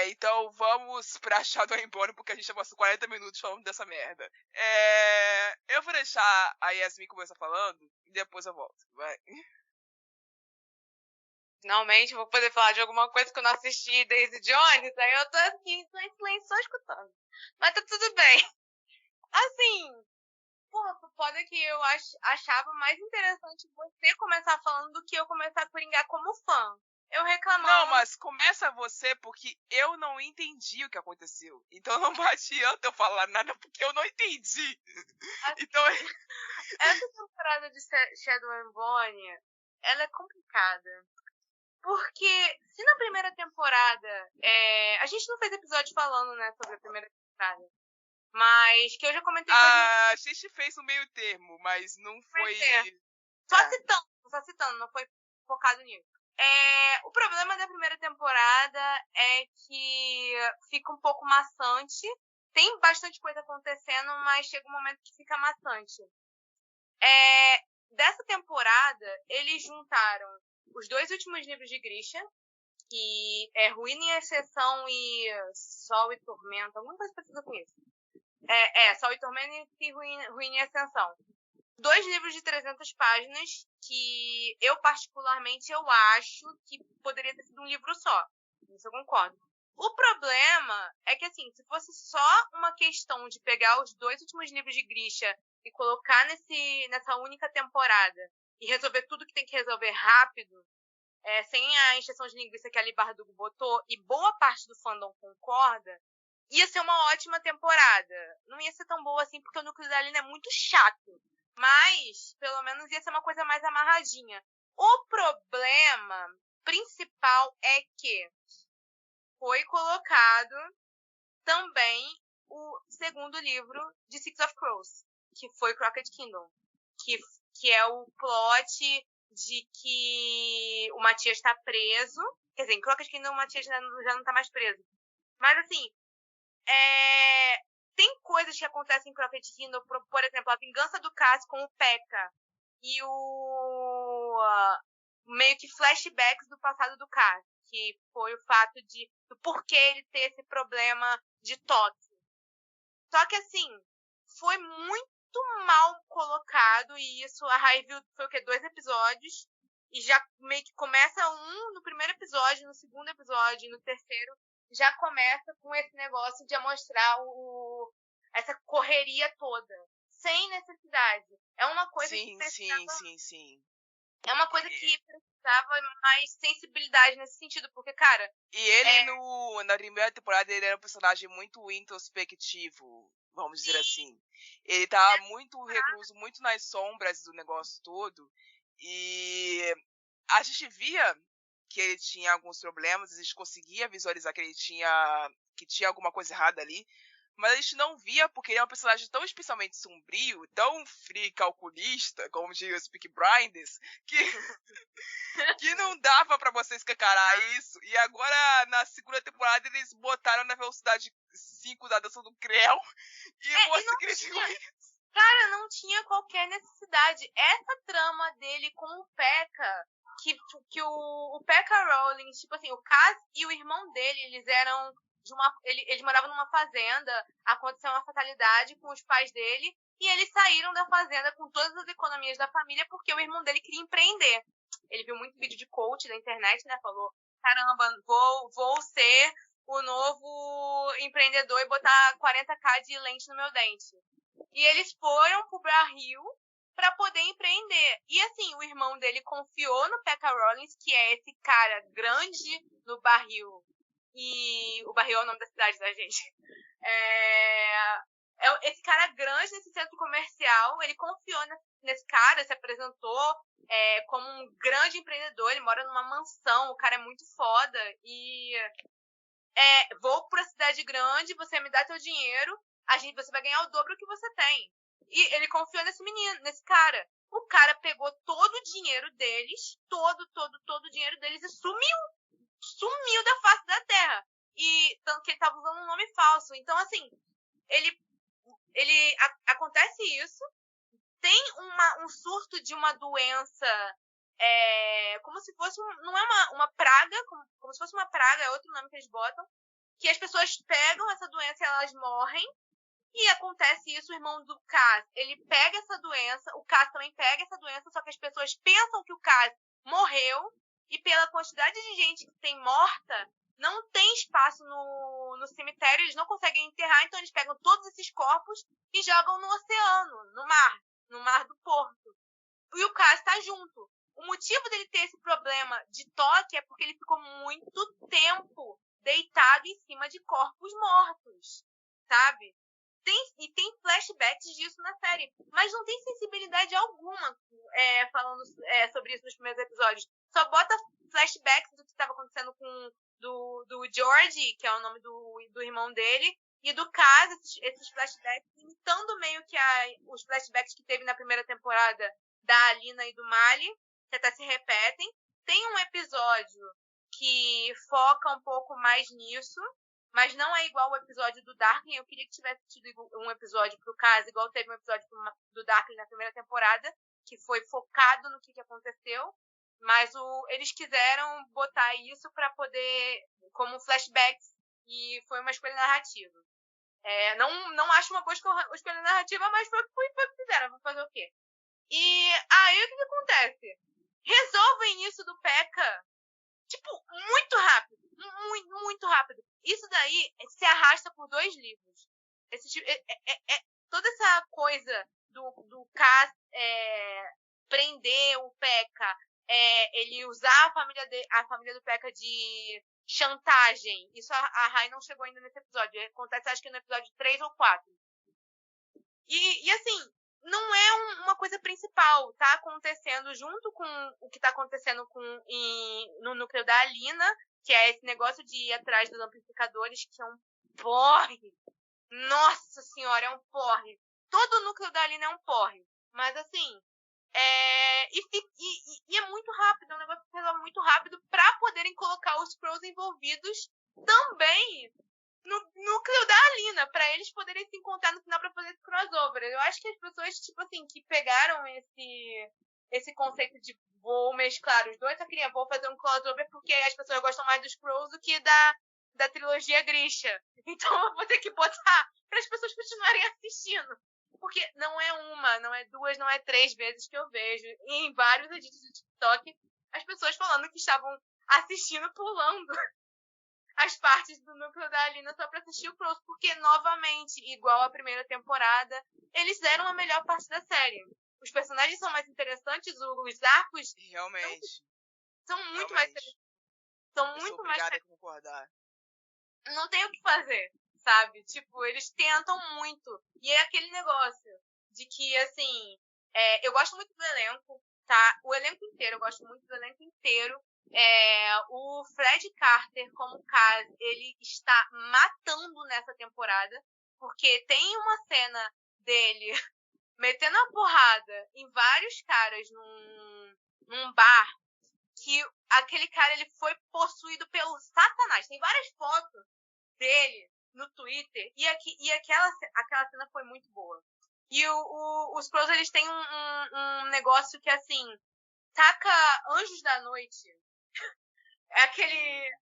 Então vamos pra Shadow and Bone, porque a gente já passou 40 minutos falando dessa merda. Eu vou deixar a Yasmin começar falando e depois eu volto. Vai. Finalmente vou poder falar de alguma coisa que eu não assisti, Daisy Jones, aí eu tô aqui em silêncio só escutando. Mas tá tudo bem. Assim, pô, foda que eu achava mais interessante você começar falando do que eu começar a coringar como fã. Eu reclamando. Não, mas começa você, porque eu não entendi o que aconteceu. Então não adianta eu falar nada, porque eu não entendi. Então... Essa temporada de Shadow and Bone, ela é complicada. Porque se na primeira temporada... a gente não fez episódio falando, né, sobre a primeira temporada. Mas que eu já comentei... A gente fez um meio termo, mas não foi... Só citando, não foi focado nisso. O problema da primeira temporada é que fica um pouco maçante. Tem bastante coisa acontecendo, mas chega um momento que fica maçante. Dessa temporada, eles juntaram os 2 últimos livros de Grisha, que é Ruína e Exceção e Sol e Tormenta, alguma coisa parecida com isso. Sol e Tormenta e Ruína e Ascensão. 2 livros de 300 páginas que eu, particularmente, eu acho que poderia ter sido um livro só. Isso eu concordo. O problema é que, assim, se fosse só uma questão de pegar os 2 últimos livros de Grisha e colocar nessa única temporada e resolver tudo que tem que resolver rápido, sem a encheção de linguiça que a Ali Bardugo botou, e boa parte do fandom concorda, ia ser uma ótima temporada. Não ia ser tão boa assim, porque o núcleo da Alina é muito chato. Mas, pelo menos, ia ser uma coisa mais amarradinha. O problema principal é que foi colocado também o segundo livro de Six of Crows, que foi Crooked Kingdom, que é o plot de que o Matias está preso. Quer dizer, em Crooked Kingdom o Matias já não está mais preso. Mas, assim, tem coisas que acontecem em Crooked Kingdom, por exemplo, a vingança do Cass com o P.E.K.K.A. e meio que flashbacks do passado do Cass, que foi o fato do porquê ele ter esse problema de toque. Só que, assim, foi muito mal colocado, e isso a Rai viu, foi o quê? 2 episódios, e já meio que começa no primeiro episódio, no segundo episódio, e no terceiro já começa com esse negócio de mostrar essa correria toda, sem necessidade. É uma coisa que precisava... Sim. É uma coisa que precisava mais sensibilidade nesse sentido, porque, cara... E ele, na primeira temporada, ele era um personagem muito introspectivo, vamos dizer assim. Ele tava muito recluso, muito nas sombras do negócio todo. E a gente via que ele tinha alguns problemas, a gente conseguia visualizar que ele tinha alguma coisa errada ali, mas a gente não via porque ele é um personagem tão especialmente sombrio, tão frio e calculista, como diria os Peaky Blinders, que não dava pra você escancarar isso. E agora, na segunda temporada, eles botaram na velocidade 5 da dança do Creu e você acreditou isso. Cara, não tinha qualquer necessidade. Essa trama dele com o P.E.K.K.A., que o P.E.K.K.A. Rowling, tipo assim, o Cass e o irmão dele, eles eram eles moravam numa fazenda, aconteceu uma fatalidade com os pais dele, e eles saíram da fazenda com todas as economias da família porque o irmão dele queria empreender. Ele viu muito vídeo de coach na internet, né? Falou, caramba, vou ser o novo empreendedor e botar 40k de lente no meu dente. E eles foram pro barril para poder empreender. E assim, o irmão dele confiou no P.E.K.K.A. Rowling, que é esse cara grande no barril. E o barril é o nome da cidade, da gente. Esse cara grande nesse centro comercial, ele confiou nesse cara, se apresentou como um grande empreendedor, ele mora numa mansão, o cara é muito foda. E vou pra cidade grande, você me dá teu dinheiro, você vai ganhar o dobro que você tem. E ele confiou nesse menino, nesse cara. O cara pegou todo o dinheiro deles, todo o dinheiro deles e sumiu da face da terra. E tanto que ele tava usando um nome falso. Então, assim, acontece isso, tem um surto de uma doença, como se fosse, não é uma praga, como se fosse uma praga, é outro nome que eles botam, que as pessoas pegam essa doença e elas morrem. E acontece isso, o irmão do Kaz, ele pega essa doença, o Kaz também pega essa doença, só que as pessoas pensam que o Kaz morreu, e pela quantidade de gente que tem morta, não tem espaço no cemitério, eles não conseguem enterrar, então eles pegam todos esses corpos e jogam no oceano, no mar do Porto. E o Kaz está junto. O motivo dele ter esse problema de toque é porque ele ficou muito tempo deitado em cima de corpos mortos, sabe? Tem flashbacks disso na série, mas não tem sensibilidade alguma falando sobre isso nos primeiros episódios. Só bota flashbacks do que estava acontecendo com do George, que é o nome do irmão dele, e do Kaz, esses flashbacks, imitando meio que os flashbacks que teve na primeira temporada da Alina e do Mali, que até se repetem. Tem um episódio que foca um pouco mais nisso, mas não é igual o episódio do Darkling. Eu queria que tivesse tido um episódio pro Kaz, igual teve um episódio do Darkling na primeira temporada, que foi focado no que aconteceu, mas eles quiseram botar isso para poder, como flashbacks, e foi uma escolha narrativa. Não acho uma boa escolha narrativa, mas foi o que fizeram, vou fazer o quê? E aí o que acontece? Resolvem isso do P.E.K.K.A, tipo, muito rápido. Muito, muito rápido. Isso daí se arrasta por 2 livros. Toda essa coisa do Kaz prender o P.E.K.K.A, ele usar a família do P.E.K.K.A de chantagem. Isso a Rai não chegou ainda nesse episódio. Acontece, acho que no episódio 3 ou 4. E assim, não é uma coisa principal. Tá acontecendo junto com o que tá acontecendo no núcleo da Alina, que é esse negócio de ir atrás dos amplificadores, que é um porre. Nossa senhora, é um porre. Todo o núcleo da Alina é um porre. Mas assim, e é muito rápido, é um negócio que se resolve muito rápido para poderem colocar os Skrulls envolvidos também no núcleo da Alina, para eles poderem se encontrar no final para fazer esse crossover. Eu acho que as pessoas, tipo assim, que pegaram esse conceito de vou mesclar os dois, só queria vou fazer um crossover porque as pessoas gostam mais dos Skrulls do que da trilogia Grisha. Então eu vou ter que botar para as pessoas continuarem assistindo. Porque não é uma, não é duas, não é 3 vezes que eu vejo em vários edits do TikTok as pessoas falando que estavam assistindo pulando as partes do núcleo da Alina só pra assistir o Cross, porque, novamente, igual a primeira temporada, eles deram a melhor parte da série. Os personagens são mais interessantes, os arcos Realmente. são muito mais interessantes. São muito sou obrigada mais... a concordar. Não tem o que fazer, sabe? Tipo, eles tentam muito. E é aquele negócio de que, assim, eu gosto muito do elenco, tá? O elenco inteiro, eu gosto muito do elenco inteiro. O Fred Carter como Kaz, ele está matando nessa temporada, porque tem uma cena dele metendo a porrada em vários caras num bar, que aquele cara ele foi possuído pelo Satanás. Tem várias fotos dele no Twitter, e aquela cena foi muito boa. E os Pros, eles têm um negócio que, assim, taca Anjos da Noite. É aquele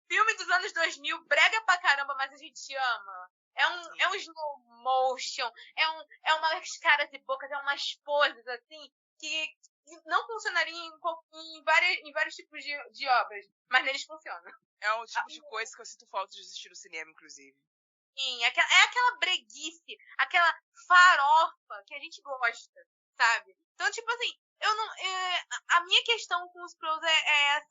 filme dos anos 2000, brega pra caramba, mas a gente ama. É um slow motion, é umas caras e bocas, é umas poses, assim, que não funcionariam em vários tipos de obras, mas neles funcionam. É um tipo de coisa que eu sinto falta de assistir no cinema, inclusive. Sim, é aquela breguice, aquela farofa que a gente gosta, sabe? Então, tipo assim, eu não. A minha questão com os pros é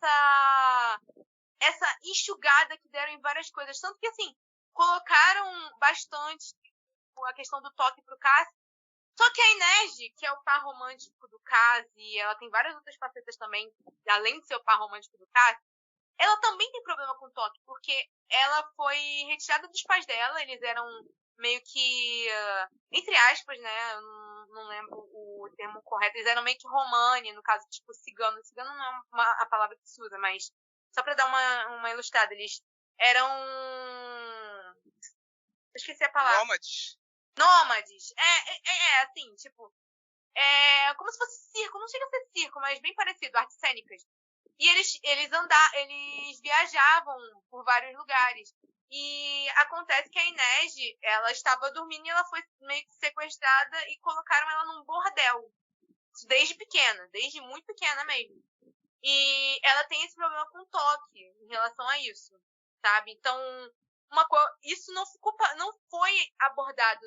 essa enxugada que deram em várias coisas. Tanto que, assim, colocaram bastante a questão do toque pro Cass. Só que a Inês, que é o par romântico do Cass, e ela tem várias outras facetas também, além de ser o par romântico do Cass, ela também tem problema com toque, porque ela foi retirada dos pais dela, eles eram meio que, entre aspas, né, eu não lembro o termo correto, eles eram meio que romani, no caso, tipo, cigano. Cigano não é a palavra que se usa, mas só pra dar uma ilustrada, eles eram... Eu esqueci a palavra. Nômades. Assim, tipo, como se fosse circo, não chega a ser circo, mas bem parecido, artes cênicas. E eles viajavam por vários lugares. E acontece que a Inês, ela estava dormindo e ela foi meio que sequestrada e colocaram ela num bordel. Desde pequena, desde muito pequena mesmo. E ela tem esse problema com toque em relação a isso, sabe? Então, isso não foi abordado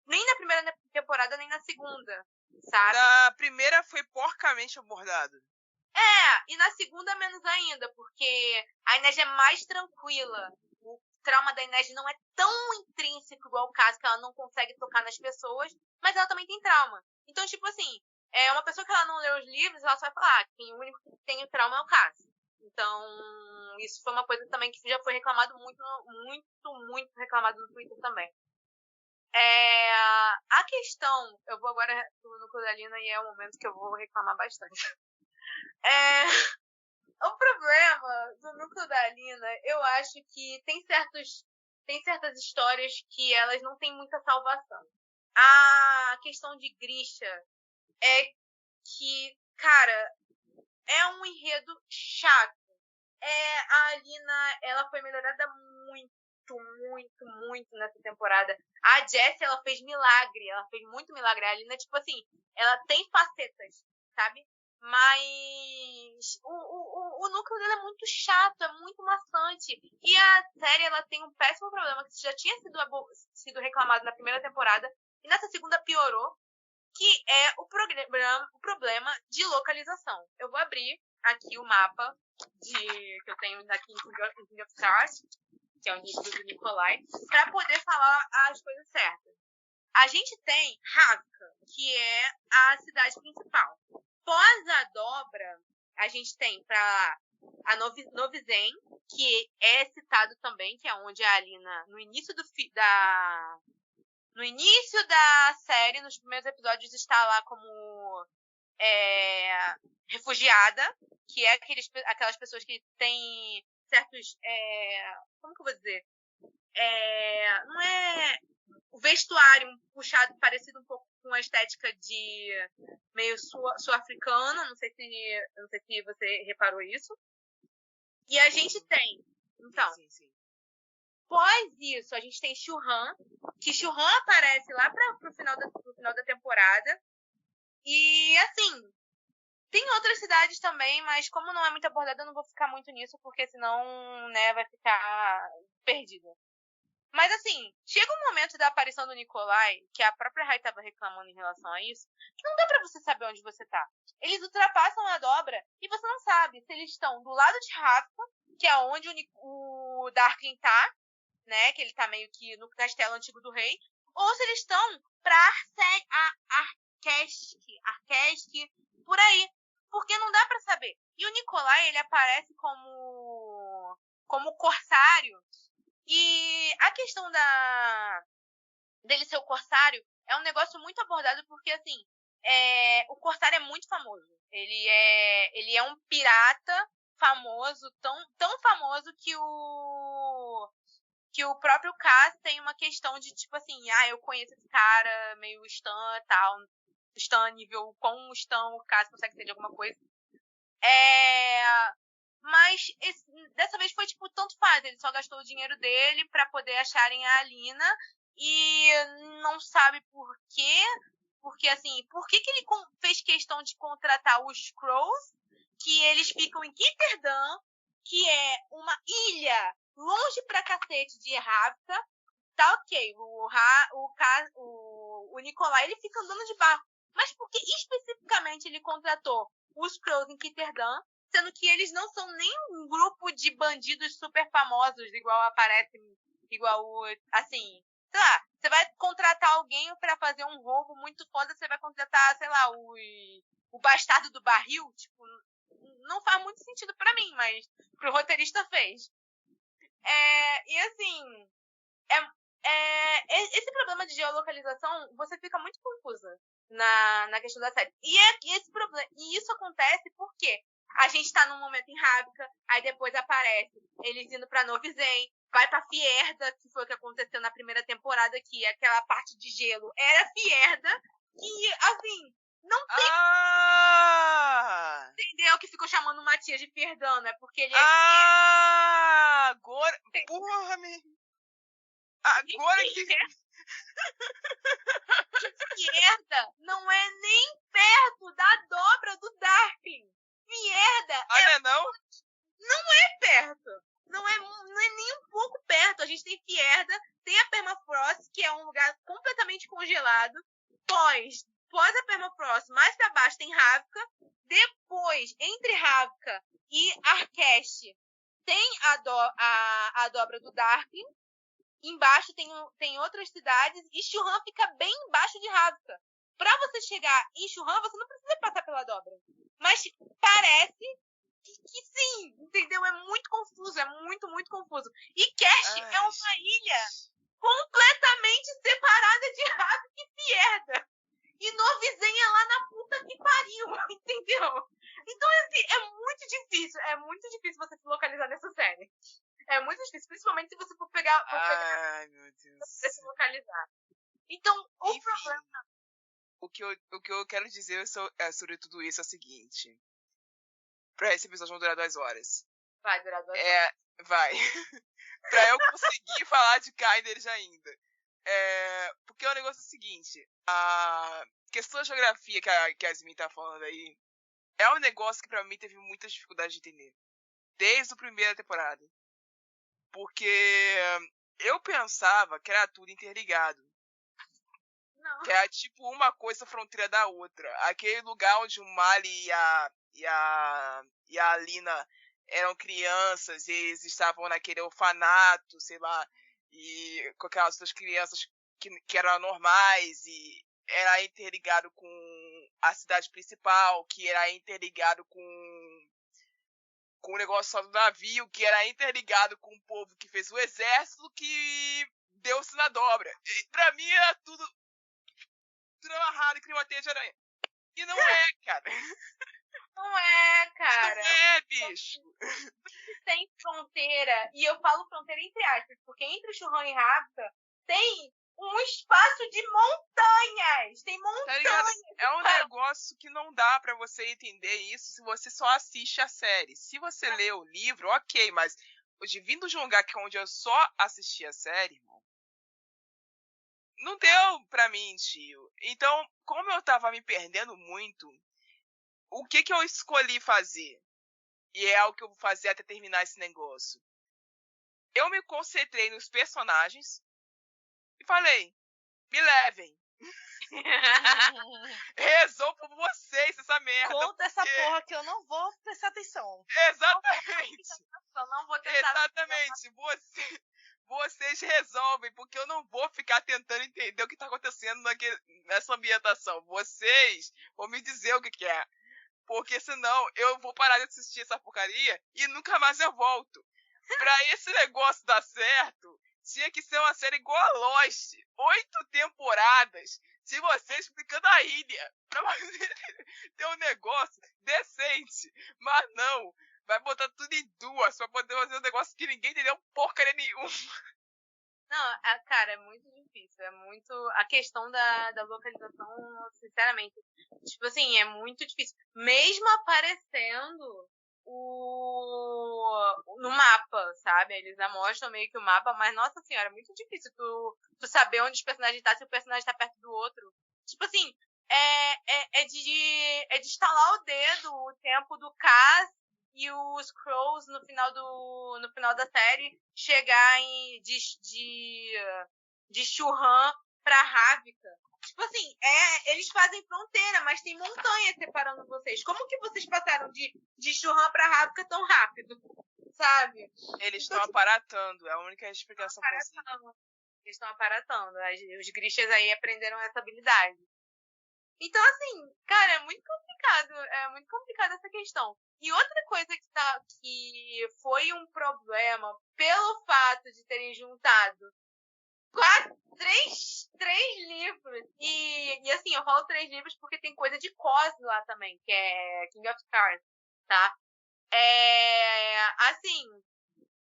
nem na primeira temporada, nem na segunda, sabe? Na primeira foi porcamente abordado. E na segunda menos ainda, porque a Inês é mais tranquila. O trauma da Inês não é tão intrínseco igual o caso, que ela não consegue tocar nas pessoas, mas ela também tem trauma. Então, tipo assim, uma pessoa que ela não leu os livros, ela só vai falar que o único que tem o trauma é o caso. Então, isso foi uma coisa também que já foi reclamado muito reclamado no Twitter também. A questão, eu vou agora no núcleo da Lina e é o momento que eu vou reclamar bastante. O problema do núcleo da Lina, eu acho que tem certas histórias que elas não têm muita salvação. A questão de Grisha é que, cara, é um enredo chato. A Alina, ela foi melhorada muito nessa temporada. A Jessie, ela fez milagre, ela fez muito milagre. A Alina, tipo assim, ela tem facetas, sabe? Mas o núcleo dela é muito chato, é muito maçante. E a série, ela tem um péssimo problema, que já tinha sido reclamado na primeira temporada, e nessa segunda piorou, que é o problema de localização. Eu vou abrir aqui o mapa que eu tenho aqui em King of Stars, que é o livro do Nikolai, para poder falar as coisas certas. A gente tem Ravka, que é a cidade principal. Pós a dobra, a gente tem para a Novizen, que é citado também, que é onde a Alina, no início da série, nos primeiros episódios, está lá como refugiada, que é aquelas pessoas que têm certos... como que eu vou dizer? Não é o vestuário puxado, parecido um pouco com a estética de meio sul-africana, não sei se você reparou isso. E a gente tem, então, Sim. Pós isso, a gente tem Churran, que Churran aparece lá pro final da temporada. E, assim, tem outras cidades também, mas como não é muito abordada, eu não vou ficar muito nisso, porque senão, né, vai ficar perdida. Mas, assim, chega um momento da aparição do Nikolai, que a própria Rai estava reclamando em relação a isso, que não dá pra você saber onde você tá. Eles ultrapassam a dobra e você não sabe se eles estão do lado de Ravka, que é onde o Darklin tá, né, que ele tá meio que no castelo antigo do rei, ou se eles estão pra Arkesk, por aí. Porque não dá pra saber. E o Nikolai, ele aparece como corsário. E a questão dele ser o corsário é um negócio muito abordado porque, assim, o corsário é muito famoso. Ele é um pirata famoso, tão famoso que o próprio Cass tem uma questão de, tipo assim, eu conheço esse cara, meio Stan e tal, Stan nível, quão Stan o Cass consegue ser de alguma coisa. Mas dessa vez foi, tipo, tanto faz, ele só gastou o dinheiro dele pra poder acharem a Alina e não sabe por quê, porque, assim, por que ele fez questão de contratar os Crows, que eles ficam em Kitterdam, que é uma ilha longe pra cacete de Ravka. Tá ok, o Nikolai, ele fica andando de barco, mas por que especificamente ele contratou os Crows em Kitterdam, sendo que eles não são nem um grupo de bandidos super famosos, assim, sei lá, você vai contratar alguém pra fazer um roubo muito foda, você vai contratar, sei lá, o bastardo do barril, tipo, não faz muito sentido pra mim, mas pro roteirista fez. E assim, esse problema de geolocalização, você fica muito confusa na questão da série. E isso acontece porque a gente tá num momento em Ravka, aí depois aparece eles indo pra Novizen, vai pra Fierda, que foi o que aconteceu na primeira temporada, que aquela parte de gelo era Fierda, e assim, não tem... Entendeu? Que ficou chamando o Matias de Fierdano, é porque ele é Porra, agora que... Fierda não é nem perto da dobra do Darkling. Fierda não é perto. Não é nem um pouco perto. A gente tem Fierda, tem a Permafrost, que é um lugar completamente congelado. Pós a Permafrost, mais pra baixo tem Ravka. Depois, entre Ravka e Arkesh, tem a dobra do Darkling. Embaixo tem outras cidades e Churran fica bem embaixo de Ravka. Pra você chegar em Churran, você não precisa passar pela dobra. Mas parece que sim, entendeu? É muito confuso, é muito, muito confuso. E Cash é uma ilha completamente separada de Ravka e Fierda. E Novizenha lá na puta que pariu, entendeu? Então, assim, é muito difícil você se localizar nessa série. É muito difícil, principalmente se você for pegar ai, meu Deus. pra se localizar. Então, enfim, problema... O que eu quero dizer sobre tudo isso é o seguinte. Pra esse episódio vão durar 2 horas. Vai durar 2 horas. Vai. Pra eu conseguir falar de Kinders ainda. Porque o negócio é o seguinte. A questão da geografia que a Yasmin tá falando aí é um negócio que pra mim teve muita dificuldade de entender. Desde a primeira temporada. Porque eu pensava que era tudo interligado. Não. Que era tipo uma coisa fronteira da outra. Aquele lugar onde o Mali e a Alina eram crianças e eles estavam naquele orfanato, sei lá, e com aquelas outras crianças que eram normais e era interligado com a cidade principal, que era interligado com o negócio só do navio, que era interligado com o povo que fez o exército, que deu-se na dobra. E pra mim era tudo amarrado e criou uma teia de aranha. E não é, cara. Não é, cara. Não é, bicho. Tem fronteira, e eu falo fronteira entre aspas, porque entre Churran e Ravka tem um espaço de montanhas. Tem montanhas. Tá, é um negócio que não dá pra você entender isso se você só assiste a série. Se você lê o livro, ok, mas vindo de um lugar onde eu só assisti a série, irmão, não deu pra mim, tio. Então, como eu tava me perdendo muito, o que eu escolhi fazer? E é o que eu vou fazer até terminar esse negócio. Eu me concentrei nos personagens e falei, me levem. Resolvo por vocês essa merda. Conta essa porra que eu não vou prestar atenção. Exatamente. Eu não vou tentar. Exatamente. Vocês resolvem, porque eu não vou ficar tentando entender o que tá acontecendo nessa ambientação. Vocês vão me dizer o que é. Porque senão eu vou parar de assistir essa porcaria e nunca mais eu volto. Pra esse negócio dar certo, tinha que ser uma série igual a Lost. 8 temporadas de você explicando a ilha. Pra você ter um negócio decente. Mas não. Vai botar tudo em 2 pra poder fazer um negócio que ninguém entendeu porcaria nenhuma. Não, cara, é muito difícil. É muito. A questão da localização, sinceramente. Tipo assim, é muito difícil. Mesmo aparecendo no mapa, sabe? Eles mostram meio que o mapa, mas, nossa senhora, é muito difícil tu saber onde os personagens tá, se o personagem tá perto do outro. Tipo assim, é de estalar o dedo o tempo do Cass e os Crows no final da série chegar de Churran pra Ravka. Tipo assim, eles fazem fronteira, mas tem montanhas separando vocês. Como que vocês passaram de Churran pra Ravka tão rápido? Sabe? Eles estão aparatando, é a única explicação possível. Eles estão aparatando. Os Grishas aí aprenderam essa habilidade. Então, assim, cara, é muito complicado essa questão. E outra coisa que foi um problema pelo fato de terem juntado três livros. E assim, eu falo 3 livros porque tem coisa de COS lá também, que é King of Cards, tá? Assim,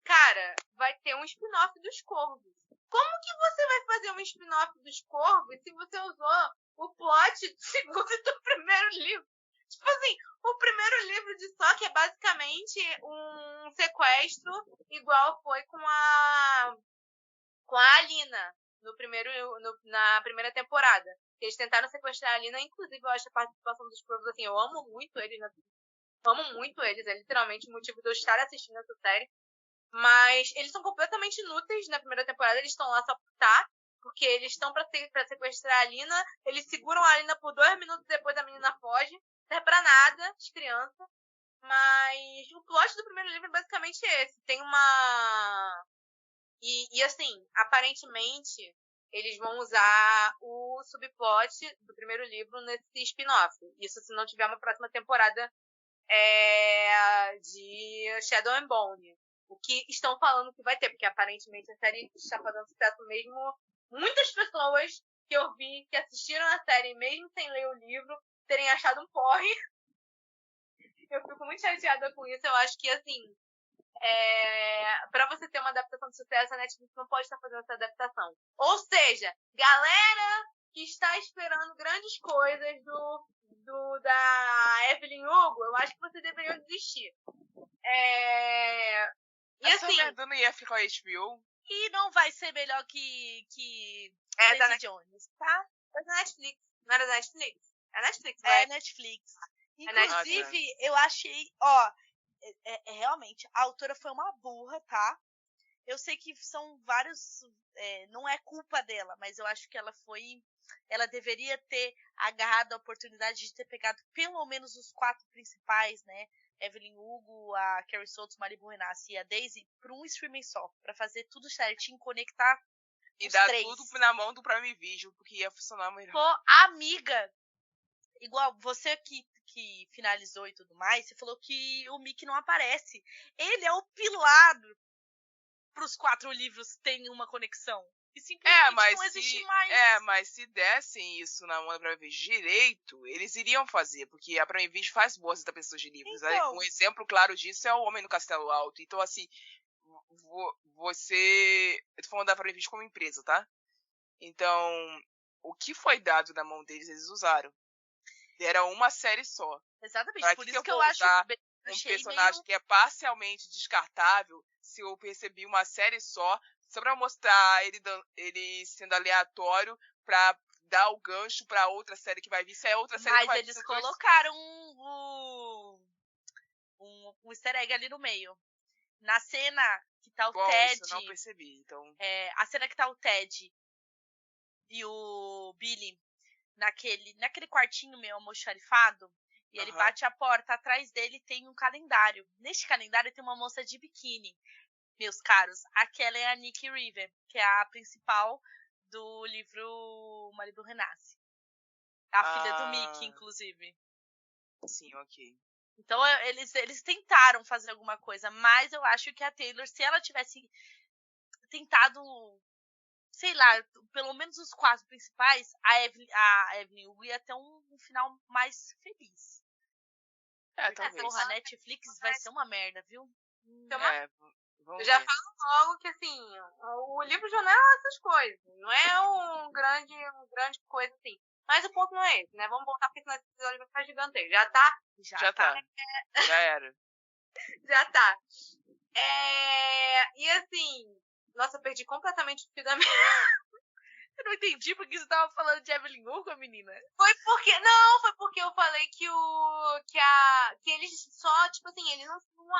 cara, vai ter um spin-off dos Corvos. Como que você vai fazer um spin-off dos Corvos se você usou o plot do segundo e do primeiro livro? Tipo assim, o primeiro livro de Sokka é basicamente um sequestro, igual foi com a Alina na primeira temporada. Eles tentaram sequestrar a Alina, inclusive eu acho a participação dos povos assim, eu amo muito eles, é literalmente o motivo de eu estar assistindo essa série. Mas eles são completamente inúteis na primeira temporada, eles estão lá só por estar, porque eles estão pra sequestrar a Alina, eles seguram a Alina por 2 minutos depois a menina foge, não serve pra nada, de criança. Mas o plot do primeiro livro é basicamente esse. Tem uma... E assim, aparentemente, eles vão usar o subplot do primeiro livro nesse spin-off. Isso se não tiver uma próxima temporada de Shadow and Bone. O que estão falando que vai ter, porque aparentemente a série está fazendo sucesso mesmo. Muitas pessoas que eu vi que assistiram a série, mesmo sem ler o livro, terem achado um porre. Eu fico muito chateada com isso. Eu acho que, assim, pra você ter uma adaptação de sucesso, a Netflix não pode estar fazendo essa adaptação. Ou seja, galera que está esperando grandes coisas da Evelyn Hugo, eu acho que você deveria desistir. E assim... não ia ficar HBO? E não vai ser melhor que da Daisy Jones, tá? É da Netflix. Não era da Netflix? É Netflix, vai? É Netflix. Inclusive, eu achei, realmente, a autora foi uma burra, tá? Eu sei que são vários, não é culpa dela, mas eu acho que ela deveria ter agarrado a oportunidade de ter pegado pelo menos os 4 principais, né? Evelyn Hugo, a Carrie Sotos, Malibu Renasce e a Daisy, para um streaming só, para fazer tudo certinho, conectar e os dar 3. Tudo na mão do Prime Video, porque ia funcionar melhor. Pô, amiga, igual você que finalizou e tudo mais, você falou que o Mickey não aparece. Ele é o pilar para os 4 livros terem uma conexão. E simplesmente não existe mais. Mas se dessem isso na mão da Prime Video direito, eles iriam fazer, porque a Prime Video faz boas adaptações de livros. Então, um exemplo claro disso é O Homem no Castelo Alto. Então, assim, eu tô falando da Prime Video como empresa, tá? Então, o que foi dado na mão deles, eles usaram. Era uma série só. Exatamente, por isso que eu acho um personagem que é parcialmente descartável, se eu percebi uma série só pra mostrar ele sendo aleatório, pra dar o gancho pra outra série que vai vir. Se é outra série que vai vir. Mas eles colocaram um easter egg ali no meio. Na cena que tá o Ted... Isso eu não percebi, então... a cena que tá o Ted e o Billy naquele quartinho meio almoxarifado, e ele bate a porta, atrás dele tem um calendário. Neste calendário tem uma moça de biquíni. Meus caros, aquela é a Nikki River, que é a principal do livro Malibu Renasce. A filha do Mickey, inclusive. Sim, ok. Então, eles tentaram fazer alguma coisa, mas eu acho que a Taylor, se ela tivesse tentado, sei lá, pelo menos os 4 principais, a Evelyn Hugo ia ter um final mais feliz. Talvez. Porra, a Netflix vai ser uma merda, viu? Eu já falo logo que, assim, o livro já não é essas coisas. Não é um grande coisa, assim. Mas o ponto não é esse, né? Vamos voltar, porque senão esse episódio vai ficar gigantesco. Já tá? Já tá. Já era. Já tá. E assim... Nossa, eu perdi completamente o fio da minha... Eu não entendi porque você tava falando de Evelyn Hugo, menina. Foi porque eu falei que eles só, tipo assim, eles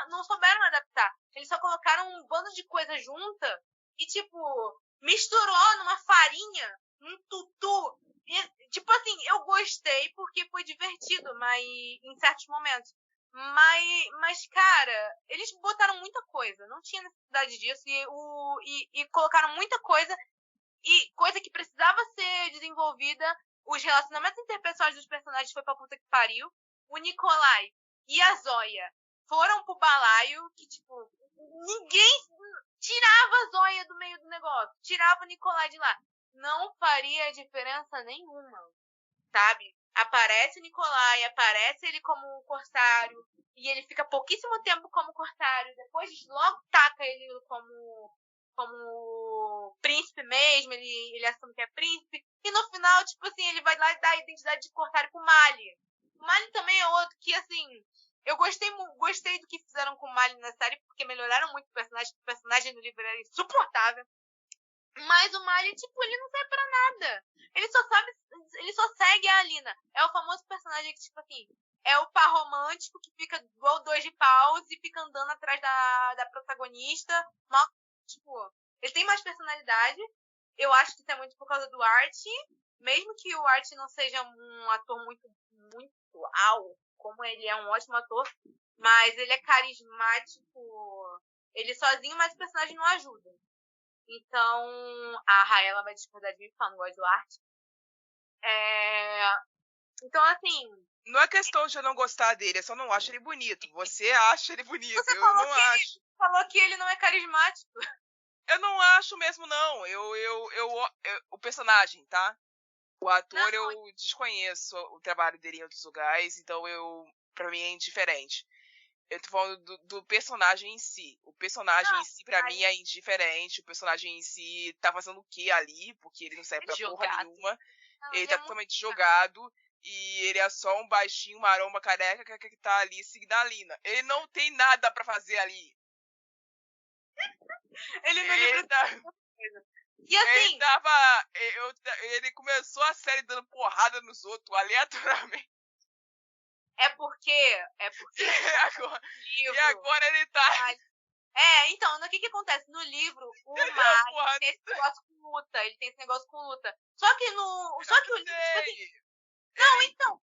não souberam adaptar. Eles só colocaram um bando de coisa junta e, tipo, misturou numa farinha, num tutu. E, tipo assim, eu gostei porque foi divertido, mas em certos momentos. Mas, cara, eles botaram muita coisa. Não tinha necessidade disso. E colocaram muita coisa. E coisa que precisava ser desenvolvida. Os relacionamentos interpessoais dos personagens foi pra puta que pariu. O Nikolai e a Zoya foram pro balaio. Que, tipo, ninguém tirava a Zoya do meio do negócio. Tirava o Nikolai de lá. Não faria diferença nenhuma. Sabe? Aparece o Nikolai, aparece ele como um corsário. E ele fica pouquíssimo tempo como corsário. Depois logo taca ele como príncipe mesmo, ele assume que é príncipe, e no final, tipo assim, ele vai lá e dá a identidade de corsário pro Mali. Miley também é outro que, assim, eu gostei do que fizeram com o Miley na série, porque melhoraram muito o personagem do livro era insuportável. Mas o Miley, tipo, ele não serve pra nada. Ele só segue a Alina. É o famoso personagem que, tipo assim, é o par romântico que fica igual 2 de paus e fica andando atrás da protagonista. Mal, tipo, ele tem mais personalidade. Eu acho que isso é muito por causa do Art. Mesmo que o Art não seja um ator muito como ele é um ótimo ator, mas ele é carismático. Ele sozinho, mas o personagem não ajuda. Então, a Raela vai discordar de mim, falando gosto do Art. Então, assim... Não é questão de eu não gostar dele, eu só não acho ele bonito. Você acha ele bonito, Você eu não acho. falou que ele não é carismático. Eu não acho mesmo, não. O personagem, tá? O ator Não. eu desconheço o trabalho dele em outros lugares, então pra mim é indiferente. Eu tô falando do personagem em si. O personagem em si, pra mim, é indiferente. O personagem em si tá fazendo o que ali? Porque ele não serve pra porra nenhuma. Não, ele tá totalmente jogado. E ele é só um baixinho, maromba, careca que tá ali seguindo a Lina. Ele não tem nada pra fazer ali. Ele não lembra coisa. E assim... Ele começou a série dando porrada nos outros, aleatoriamente. É porque e agora ele tá... então, o que acontece? No livro, o Mar tem esse negócio com luta. Ele tem esse negócio com luta. Só que o livro, tipo assim... Não, então...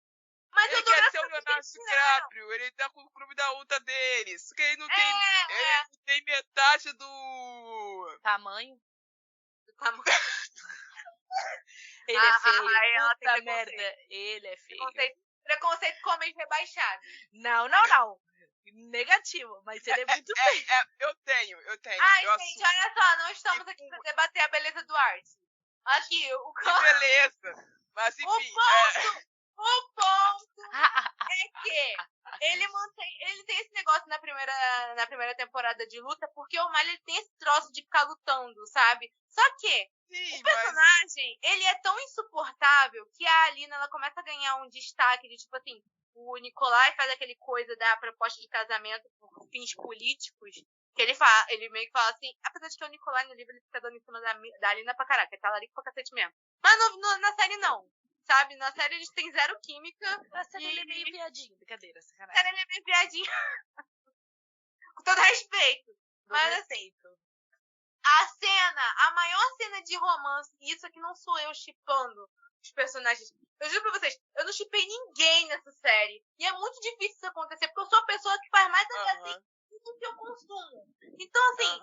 Mas ele quer ser o Leonardo DiCaprio. Ele tá com o clube da luta dele. Só que ele não tem... Ele não tem metade do... Tamanho. Ele é feio. Puta merda. Ele é feio. Preconceito com homens rebaixados. Não. Negativo, mas ele é muito feio. Eu tenho. Ai, gente, olha só, não estamos aqui pra debater a beleza do Art. Aqui, Que beleza! Mas enfim. O ponto é que ele tem esse negócio na primeira temporada de luta, porque o Miley tem esse troço de ficar lutando, sabe? Só que o personagem, ele é tão insuportável que a Alina, ela começa a ganhar um destaque de, tipo assim, o Nikolai faz aquele coisa da proposta de casamento por fins políticos, que ele meio que fala assim, apesar de que o Nikolai no livro ele fica dando em cima da Alina pra caraca, ele tá lá pra cacete mesmo. Mas na série não, sabe? Na série eles têm zero química. Na série ele é meio viadinho, brincadeira, sacanagem. Na série ele é meio viadinho. Com todo respeito. A maior cena de romance, e isso aqui não sou eu shippando os personagens. Eu juro pra vocês, eu não shippei ninguém nessa série. E é muito difícil isso acontecer, porque eu sou a pessoa que faz mais assim do que eu consumo. Então, assim,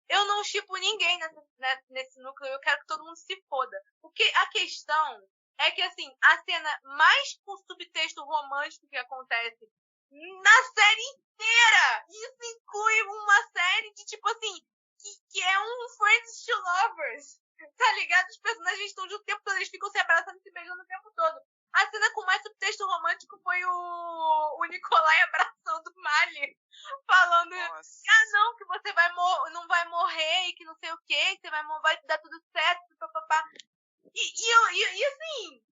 eu não shippo ninguém nesse núcleo, eu quero que todo mundo se foda. Porque a questão é que, assim, a cena mais com subtexto romântico que acontece na série inteira, isso inclui uma série de, tipo assim, que é um Friends to Lovers, tá ligado? Os personagens estão junto o tempo todo, eles ficam se abraçando e se beijando o tempo todo. A cena com mais subtexto romântico foi o Nikolai abraçando o Miley, falando, não, que você não vai morrer, e que não sei o que você vai dar tudo certo, papapá. E assim,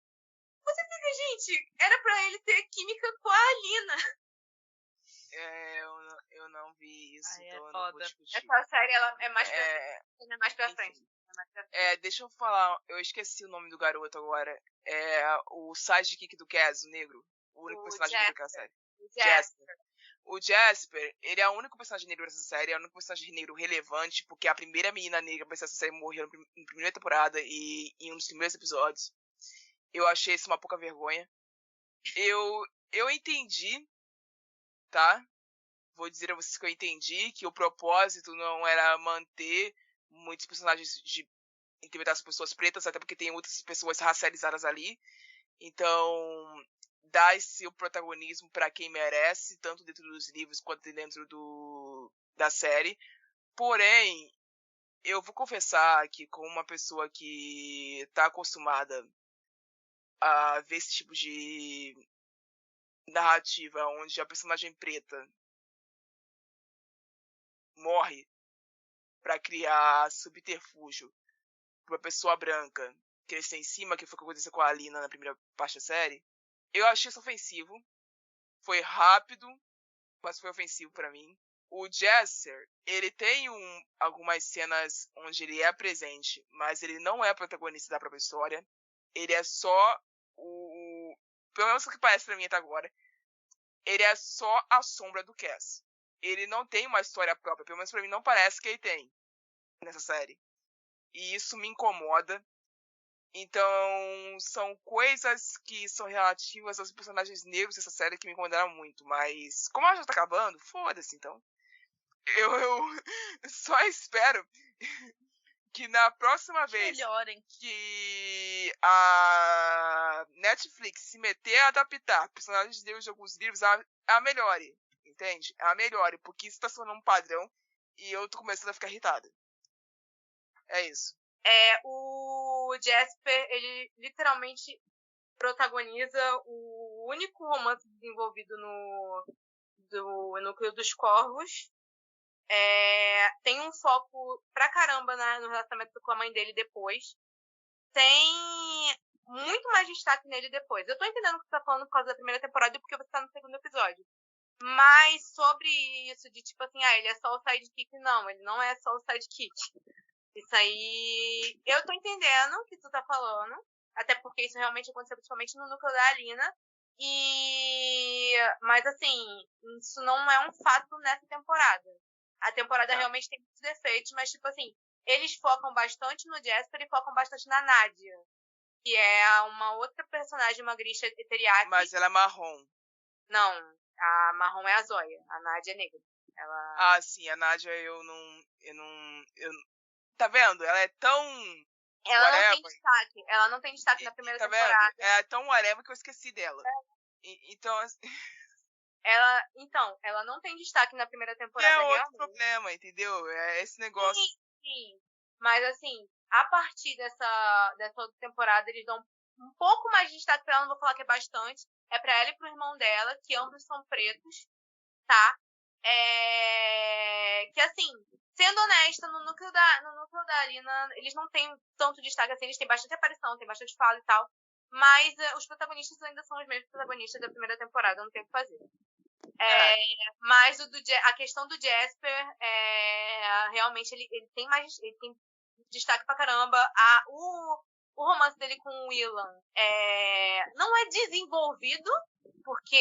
você fica, gente, era pra ele ter química com a Alina. Eu não vi isso, então eu não vou discutir. Essa série, ela é mais pra frente. Deixa eu falar, eu esqueci o nome do garoto agora. O sidekick do Cass, o negro. O único personagem negro daquela série. O Jasper, ele é o único personagem negro dessa série, é o único personagem negro relevante, porque a primeira menina negra dessa série morreu na primeira temporada e em um dos primeiros episódios. Eu achei isso uma pouca vergonha. Eu entendi, tá? Vou dizer a vocês que eu entendi que o propósito não era manter muitos personagens de interpretar as pessoas pretas, até porque tem outras pessoas racializadas ali. Então, dá esse protagonismo para quem merece, tanto dentro dos livros quanto dentro da série. Porém, eu vou confessar que como uma pessoa que está acostumada a ver esse tipo de narrativa onde a personagem preta morre para criar subterfúgio pra uma pessoa branca crescer em cima, que foi o que aconteceu com a Alina na primeira parte da série, Eu achei isso ofensivo. Foi rápido, mas foi ofensivo pra mim. O Jesser, ele tem algumas cenas onde ele é presente, mas ele não é protagonista da própria história. Ele é só pelo menos o que parece pra mim até agora, ele é só a sombra do Cass. Ele não tem uma história própria, pelo menos pra mim não parece que ele tem nessa série. E isso me incomoda. Então, são coisas que são relativas aos personagens negros dessa série que me incomodaram muito. Mas, como ela já tá acabando, foda-se, então. Eu só espero que na próxima vez Melhorem. que a Netflix se meter a adaptar personagens negros de alguns livros, a melhore. Entende? A melhore, porque isso tá se tornando um padrão e eu tô começando a ficar irritada. É isso. O Jasper, ele literalmente protagoniza o único romance desenvolvido no núcleo dos Corvos. Tem um foco pra caramba no relacionamento com a mãe dele depois. Tem muito mais destaque nele depois. Eu tô entendendo o que você tá falando por causa da primeira temporada e porque você tá no segundo episódio. Mas sobre isso de tipo assim, ele é só o sidekick, não, ele não é só o sidekick. Isso aí, eu tô entendendo o que tu tá falando, até porque isso realmente aconteceu principalmente no núcleo da Alina. Mas assim, isso não é um fato nessa temporada. A temporada realmente tem muitos defeitos, mas tipo assim, eles focam bastante no Jasper e focam bastante na Nadia, que é uma outra personagem, uma grisha teriyaki. Mas ela é marrom. Não, a marrom é a Zoya, a Nadia é negra. Ela... sim, a Nadia eu tá vendo? Ela é tão Ela não tem destaque. Ela não tem destaque na primeira temporada. Vendo? Ela é tão whatever que eu esqueci dela. Então, ela não tem destaque na primeira temporada. É outro problema, entendeu? É esse negócio. Sim. Mas assim, a partir dessa outra temporada, eles dão um pouco mais de destaque pra ela, não vou falar que é bastante. É pra ela e pro irmão dela, que ambos são pretos, tá? Que assim, sendo honesta, no núcleo da Alina, eles não têm tanto destaque assim, eles têm bastante aparição, tem bastante fala e tal. Mas os protagonistas ainda são os mesmos protagonistas da primeira temporada, não tem o que fazer. Mas a questão do Jasper, realmente ele tem destaque pra caramba. O romance dele com o Willan não é desenvolvido, porque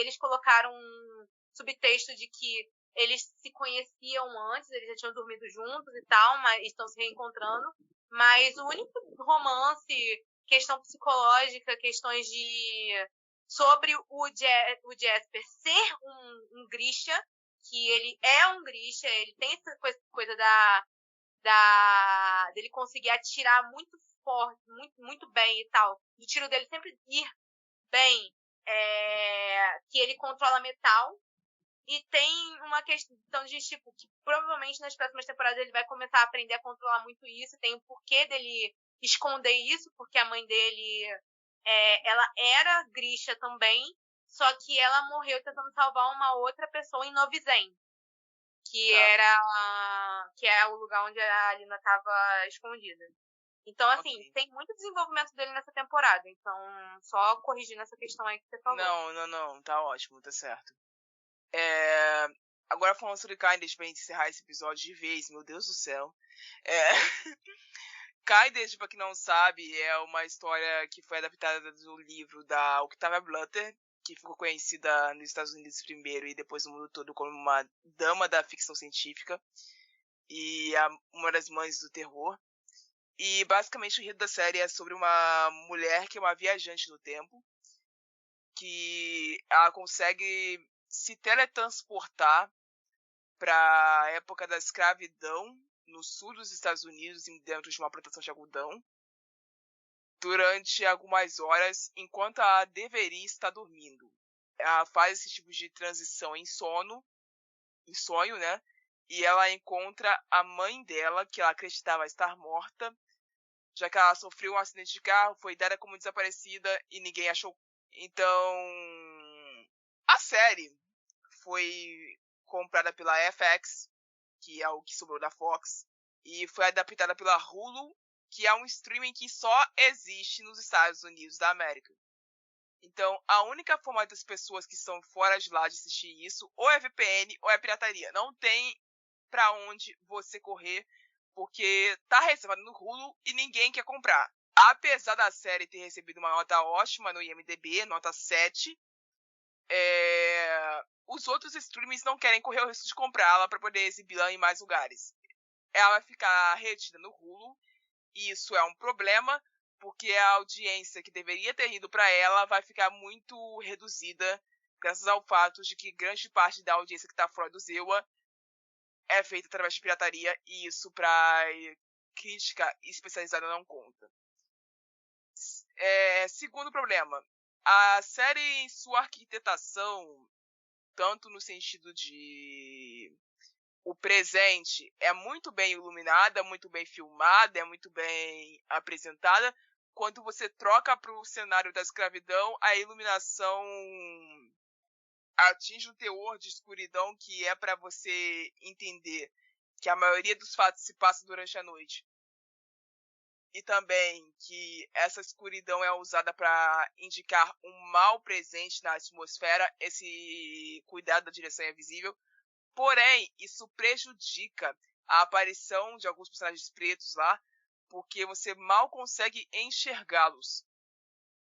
eles colocaram um subtexto de que eles se conheciam antes, eles já tinham dormido juntos e tal, mas estão se reencontrando. Mas o único romance, questão psicológica, questões sobre o Jasper ser um Grisha, que ele é um Grisha, ele tem essa coisa dele conseguir atirar muito forte, muito, muito bem e tal, do tiro dele sempre ir bem, que ele controla metal. E tem uma questão de, tipo, que provavelmente nas próximas temporadas ele vai começar a aprender a controlar muito isso. Tem o porquê dele esconder isso, porque a mãe dele, ela era Grisha também, só que ela morreu tentando salvar uma outra pessoa em Novi Zen, que é o lugar onde a Alina estava escondida. Então, assim, tem muito desenvolvimento dele nessa temporada. Então, só corrigindo essa questão aí que você falou. Não, tá ótimo, tá certo. Agora falando sobre Kindred pra encerrar esse episódio de vez, meu Deus do céu. Kindred, pra quem não sabe, é uma história que foi adaptada do livro da Octavia Butler, que ficou conhecida nos Estados Unidos primeiro e depois no mundo todo como uma dama da ficção científica e uma das mães do terror. E basicamente o enredo da série é sobre uma mulher que é uma viajante no tempo, que ela consegue se teletransportar para a época da escravidão no sul dos Estados Unidos, dentro de uma plantação de algodão, durante algumas horas, enquanto ela deveria estar dormindo. Ela faz esse tipo de transição em sonho, né? E ela encontra a mãe dela, que ela acreditava estar morta, já que ela sofreu um acidente de carro, foi dada como desaparecida e ninguém achou. Então, a série foi comprada pela FX, que é o que sobrou da Fox, e foi adaptada pela Hulu, que é um streaming que só existe nos Estados Unidos da América. Então, a única forma das pessoas que estão fora de lá de assistir isso, ou é VPN ou é pirataria. Não tem pra onde você correr, porque tá reservado no Hulu e ninguém quer comprar. Apesar da série ter recebido uma nota ótima no IMDb, nota 7, os outros streamings não querem correr o risco de comprá-la para poder exibi-la em mais lugares. Ela vai ficar retida no Hulu, e isso é um problema, porque a audiência que deveria ter ido para ela vai ficar muito reduzida, graças ao fato de que grande parte da audiência que está fora do ZEUA é feita através de pirataria, e isso para crítica especializada não conta. Segundo problema, a série em sua arquitetação, tanto no sentido de o presente, é muito bem iluminada, muito bem filmada, é muito bem apresentada. Quando você troca para o cenário da escravidão, a iluminação atinge um teor de escuridão que é para você entender que a maioria dos fatos se passa durante a noite. E também que essa escuridão é usada para indicar um mal presente na atmosfera. Esse cuidado da direção é visível. Porém, isso prejudica a aparição de alguns personagens pretos lá, porque você mal consegue enxergá-los.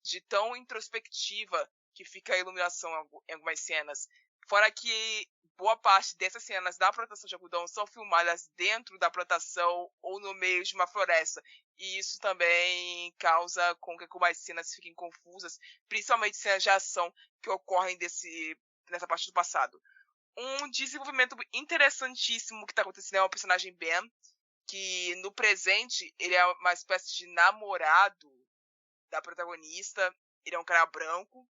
De tão introspectiva que fica a iluminação em algumas cenas. Fora que boa parte dessas cenas da plantação de algodão são filmadas dentro da plantação ou no meio de uma floresta. E isso também causa com que algumas cenas fiquem confusas, principalmente cenas de ação que ocorrem nessa parte do passado. Um desenvolvimento interessantíssimo que está acontecendo é o personagem Ben, que no presente ele é uma espécie de namorado da protagonista. Ele é um cara branco.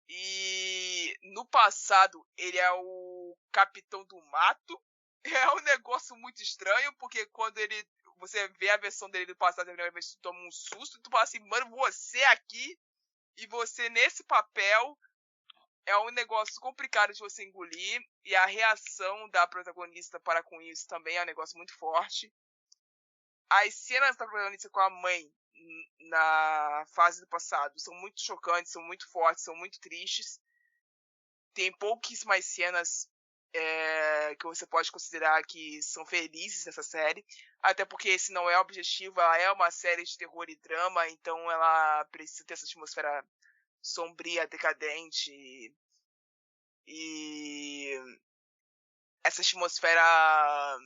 E no passado ele é o capitão do mato. É um negócio muito estranho, porque quando você vê a versão dele do passado, você toma um susto e tu fala assim, mano, você aqui e você nesse papel, é um negócio complicado de você engolir. E a reação da protagonista para com isso também é um negócio muito forte. As cenas da protagonista com a mãe na fase do passado são muito chocantes, são muito fortes, são muito tristes. Tem pouquíssimas cenas que você pode considerar que são felizes nessa série, até porque esse não é o objetivo. Ela é uma série de terror e drama, então ela precisa ter essa atmosfera sombria, decadente e essa atmosfera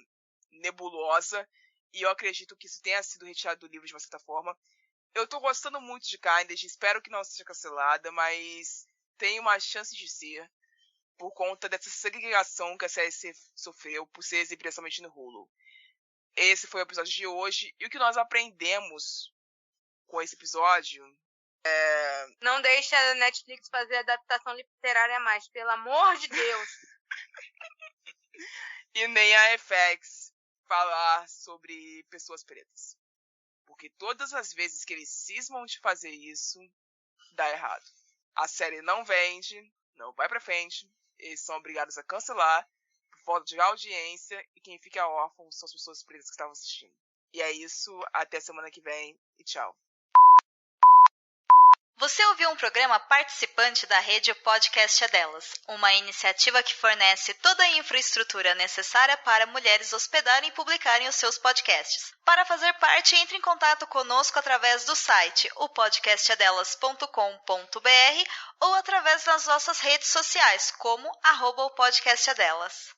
nebulosa. E eu acredito que isso tenha sido retirado do livro de uma certa forma. Eu tô gostando muito de Kindred, espero que não seja cancelada, mas tem uma chance de ser, por conta dessa segregação que a série sofreu por ser exibida somente no Hulu. Esse foi o episódio de hoje, e o que nós aprendemos com esse episódio é... Não deixe a Netflix fazer adaptação literária mais, pelo amor de Deus! E nem a FX falar sobre pessoas pretas. Porque todas as vezes que eles cismam de fazer isso, dá errado. A série não vende, não vai pra frente, eles são obrigados a cancelar por falta de audiência, e quem fica órfão são as pessoas pretas que estavam assistindo. E é isso, até semana que vem, e tchau. Você ouviu um programa participante da rede Podcast é Delas, uma iniciativa que fornece toda a infraestrutura necessária para mulheres hospedarem e publicarem os seus podcasts. Para fazer parte, entre em contato conosco através do site opodcastadelas.com.br ou através das nossas redes sociais, como @opodcastadelas.